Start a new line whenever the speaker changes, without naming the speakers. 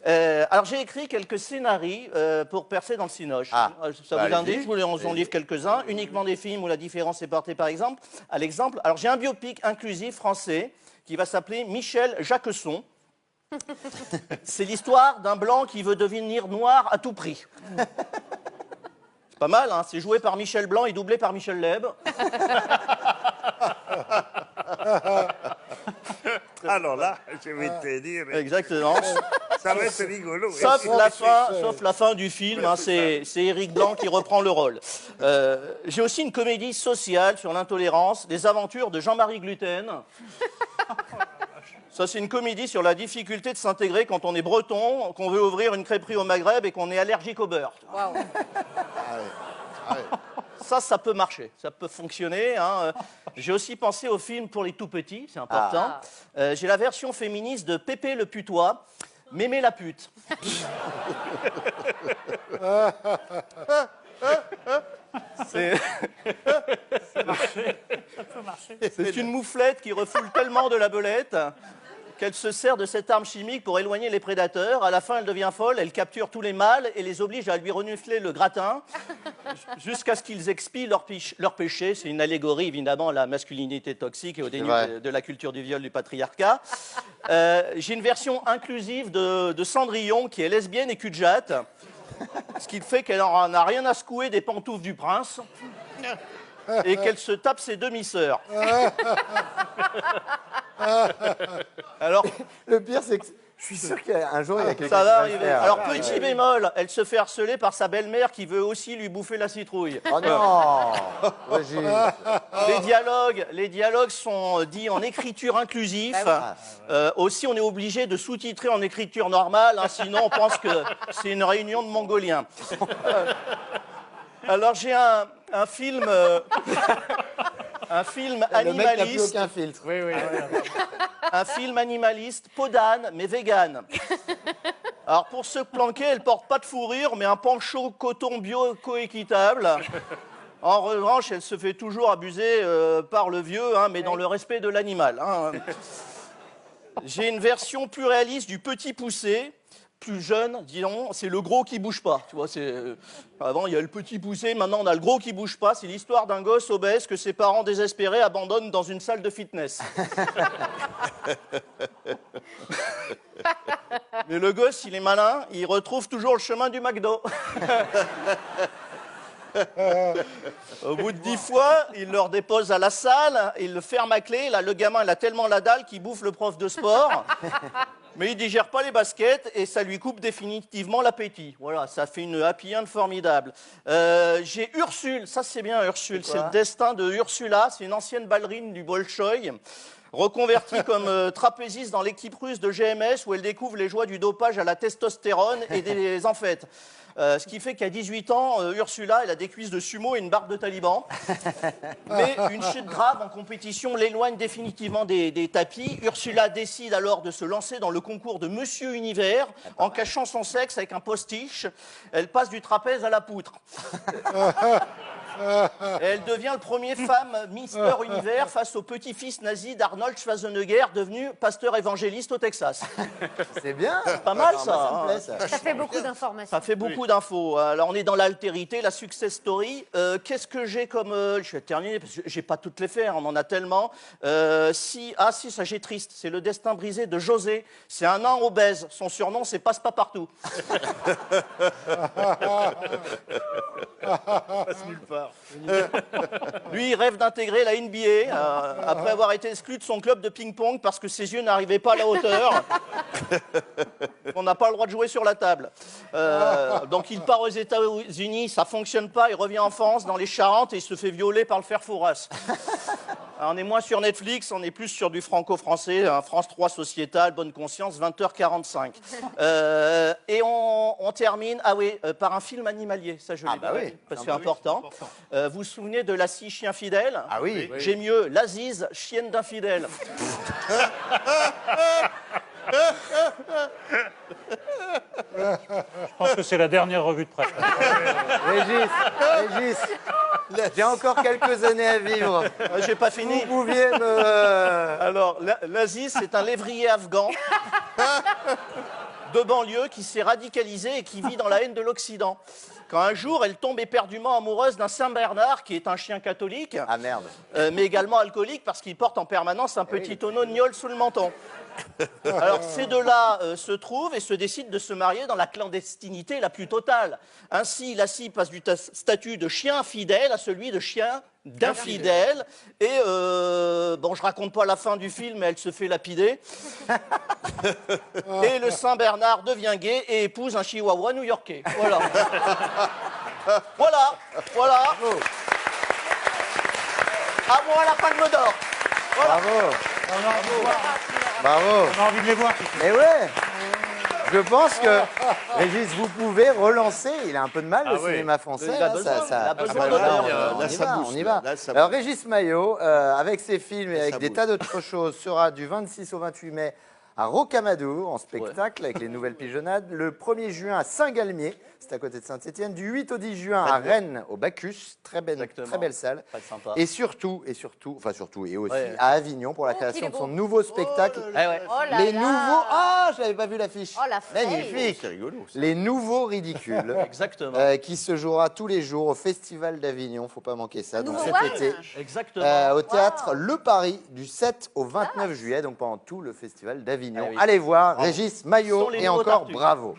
Alors j'ai écrit quelques scénarios pour percer dans le cinoche.
Ah,
Ça
bah,
vous indique,
allez-y.
je voulais en livre quelques-uns, uniquement des films où la différence est portée par exemple, à l'exemple. Alors j'ai un biopic inclusif français qui va s'appeler Michel Jacquesson. C'est l'histoire d'un blanc qui veut devenir noir à tout prix. C'est pas mal, hein, c'est joué par Michel Blanc et doublé par Michel Leb.
Alors là, je vais te dire,
Exactement.
ça va être rigolo.
Sauf la fin du film, hein, c'est Éric Blanc qui reprend le rôle. J'ai aussi une comédie sociale sur l'intolérance, des aventures de Jean-Marie Gluten. Ça, c'est une comédie sur la difficulté de s'intégrer quand on est breton, qu'on veut ouvrir une crêperie au Maghreb et qu'on est allergique au beurre.
Waouh.
Ça peut marcher, ça peut fonctionner. Hein. J'ai aussi pensé au film pour les tout-petits, c'est important. J'ai la version féministe de Pépé le putois, Mémé la pute. C'est une mouflette qui refoule tellement de la belette qu'elle se sert de cette arme chimique pour éloigner les prédateurs. À la fin, elle devient folle, elle capture tous les mâles et les oblige à lui renifler le gratin jusqu'à ce qu'ils expient leur péché. C'est une allégorie, évidemment, à la masculinité toxique et au déni de la culture du viol du patriarcat. J'ai une version inclusive de Cendrillon qui est lesbienne et cul-de-jatte, ce qui fait qu'elle n'en a rien à secouer des pantoufles du prince et qu'elle se tape ses demi-sœurs. Alors,
Le pire, c'est que je suis sûr qu'un jour, il y a quelqu'un
ça
qui
va
va le
arriver.
faire.
Alors, petit bémol, elle se fait harceler par sa belle-mère qui veut aussi lui bouffer la citrouille.
Oh non Régis.
Les dialogues sont dits en écriture inclusive. Aussi, on est obligé de sous-titrer en écriture normale, hein, sinon on pense que c'est une réunion de Mongoliens. Alors, j'ai un film... un film
Le mec n'a plus
animaliste.
aucun filtre.
Oui, oui.
Un film animaliste, peau d'âne, mais vegan. Alors pour se planquer, elle porte pas de fourrure, mais un pancho coton bio coéquitable. En revanche, elle se fait toujours abuser par le vieux, hein, mais dans le respect de l'animal. Hein. J'ai une version plus réaliste du petit poussé, plus jeune, disons, c'est le gros qui bouge pas. Tu vois, avant il y a le petit poussé, maintenant on a le gros qui bouge pas. C'est l'histoire d'un gosse obèse que ses parents désespérés abandonnent dans une salle de fitness. Mais le gosse, il est malin, il retrouve toujours le chemin du McDo. Au bout de 10 fois, il leur dépose à la salle, il le ferme à clé. Là, le gamin, il a tellement la dalle qu'il bouffe le prof de sport. Mais il digère pas les baskets et ça lui coupe définitivement l'appétit. Voilà, ça fait une happy end formidable. J'ai Ursule, ça c'est bien Ursule, c'est le destin de Ursula, c'est une ancienne ballerine du Bolchoï, reconvertie comme trapéziste dans l'équipe russe de GMS où elle découvre les joies du dopage à la testostérone et des amphètes. Ce qui fait qu'à 18 ans, Ursula, elle a des cuisses de sumo et une barbe de taliban. Mais une chute grave en compétition l'éloigne définitivement des tapis. Ursula décide alors de se lancer dans le concours de Monsieur Univers en cachant son sexe avec un postiche. Elle passe du trapèze à la poutre. Et elle devient le premier femme Mister Univers face au petit-fils nazi d'Arnold Schwarzenegger, devenu pasteur évangéliste au Texas.
C'est bien.
Pas mal,
Alors,
ça,
moi, ça me
hein.
plaît, ça.
Ça fait beaucoup d'informations.
Ça fait beaucoup d'infos. Alors, on est dans l'altérité, la success story. Qu'est-ce que j'ai comme... je vais terminer, parce que j'ai pas toutes les faire, on en a tellement. Si, ça j'ai triste. C'est le destin brisé de José. C'est un nain obèse. Son surnom, c'est Passe-pas-partout.
Passe nulle part.
Lui, il rêve d'intégrer la NBA après avoir été exclu de son club de ping-pong parce que ses yeux n'arrivaient pas à la hauteur. On n'a pas le droit de jouer sur la table. Donc il part aux États-Unis, ça fonctionne pas, il revient en France, dans les Charentes, et il se fait violer par le fer Fouras. Alors, on est moins sur Netflix, on est plus sur du franco-français, France 3 sociétal, bonne conscience, 20h45. Et on termine, par un film animalier, ça je l'ai dit,
oui.
parce que c'est important. Vous vous souvenez de la scie chien fidèle?
Ah oui.
J'ai mieux, l'Aziz, chienne d'infidèle.
Je pense que c'est la dernière revue de presse.
Régis, j'ai encore quelques années à vivre.
J'ai pas fini.
Vous pouviez me...
Alors, l'Aziz, c'est un lévrier afghan de banlieue qui s'est radicalisée et qui vit dans la haine de l'Occident. Quand un jour, elle tombe éperdument amoureuse d'un Saint-Bernard, qui est un chien catholique,
Ah merde.
mais également alcoolique, parce qu'il porte en permanence un petit tonneau de gnôle sous le menton. Alors ces deux-là se trouvent et se décident de se marier dans la clandestinité la plus totale. Ainsi, Lassie passe du statut de chien fidèle à celui de chien d'infidèle. Et bon, je raconte pas la fin du film, mais elle se fait lapider. Et le Saint-Bernard devient gay et épouse un chihuahua new-yorkais. Voilà. Voilà. À moi la Palme d'Or. Voilà.
Bravo.
On a envie de voir.
Bravo.
On a envie de les voir.
Mais ouais. Je pense que, Régis, vous pouvez relancer. Il a un peu de mal, le
oui.
cinéma français.
Il a
là,
besoin,
ça-
il a besoin
ça-
d'auteur.
on
Là,
y
ça
va,
booste,
on y va.
là, ça
Alors,
booste.
Régis Maillot, avec ses films et avec
Ça
des
booste.
tas d'autres choses, sera du 26 au 28 mai à Rocamadour, en spectacle, avec les nouvelles pigeonnades. Le 1er juin à Saint-Galmier, c'est à côté de Saint-Étienne. Du 8 au 10 juin à Rennes, au Bacchus. Très belle salle.
Très sympa.
Et surtout, et aussi
Ouais.
à Avignon pour la création de son nouveau spectacle.
Eh ouais.
Oh là
Les
là.
nouveaux. Ah, je n'avais pas vu l'affiche.
Oh, la feuille.
Magnifique.
C'est rigolo. ça.
Les nouveaux ridicules.
Exactement.
Qui se jouera tous les jours au Festival d'Avignon. Faut pas manquer ça. Donc
nouveau
cet
what
été.
Exactement.
Au théâtre Le Paris du 7 au 29 juillet, donc pendant tout le Festival d'Avignon.
Ah oui.
Allez voir Régis
Ce
Maillot
sont les
et
nouveaux
encore
Tartuffes.
bravo.